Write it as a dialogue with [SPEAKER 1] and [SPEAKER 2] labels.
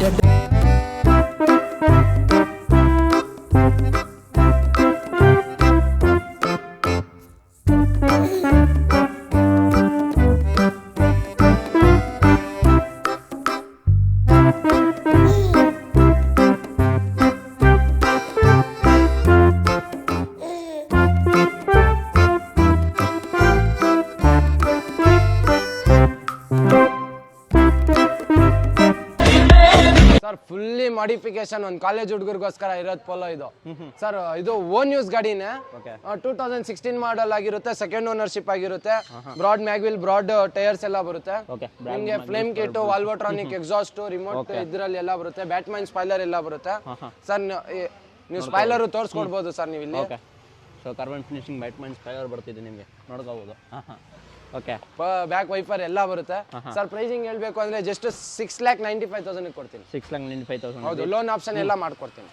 [SPEAKER 1] Sir fully modification ಒಂದು college ಹುಡುಗರಿಗೋಸ್ಕರ ಇರೋದು polo ಇದು ಸರ್. ಇದು ಓನ್ ಯೂಸ್ ಗಾಡಿನೇ. 2016 ಮಾಡಲ್ ಆಗಿರುತ್ತೆ, ಸೆಕೆಂಡ್ ಓನರ್ಶಿಪ್ ಆಗಿರುತ್ತೆ. ಬ್ರಾಡ್ ಮ್ಯಾಗ್ವಿಲ್, ಬ್ರಾಡ್ ಟೈರ್ಸ್ ಎಲ್ಲ ಬರುತ್ತೆ ನಿಮಗೆ. ಫ್ಲೇಮ್ ಕಿಟ್, ವಾಲ್ವೋಟ್ರಾನಿಕ್ ಎಕ್ಸಾಸ್ಟ್, ರಿಮೋಟ್ ಇದ್ರಲ್ಲಿ ಎಲ್ಲ ಬರುತ್ತೆ. ಬ್ಯಾಟ್ಮನ್ ಸ್ಪಾಯ್ಲರ್ ಎಲ್ಲ ಬರುತ್ತೆ ಸರ್. ನೀವು ಸ್ಪಾಯ್ಲರ್ ತೋರಿಸ್ಕೊಡ್ಬೋದು ಸರ್ ನೀವು ಇಲ್ಲಿ.
[SPEAKER 2] So carbon finishing Batman spoiler ಬರ್ತಿದೆ ನಿಮಗೆ ನೋಡ್ಕೋಬಹುದು. ಓಕೆ,
[SPEAKER 1] ಬ್ಯಾಕ್ ವೈಪರ್ ಎಲ್ಲ ಬರುತ್ತೆ ಸರ್. ಪ್ರೈಸಿಂಗ್ ಹೇಳ್ಬೇಕು ಅಂದ್ರೆ ಜಸ್ಟ್ 6,95,000 ಕೊಡ್ತೀನಿ.
[SPEAKER 2] 6,95,000.
[SPEAKER 1] ಹೌದು, ಲೋನ್ ಆಪ್ಷನ್ ಎಲ್ಲ ಮಾಡ್ಕೊಡ್ತೀನಿ.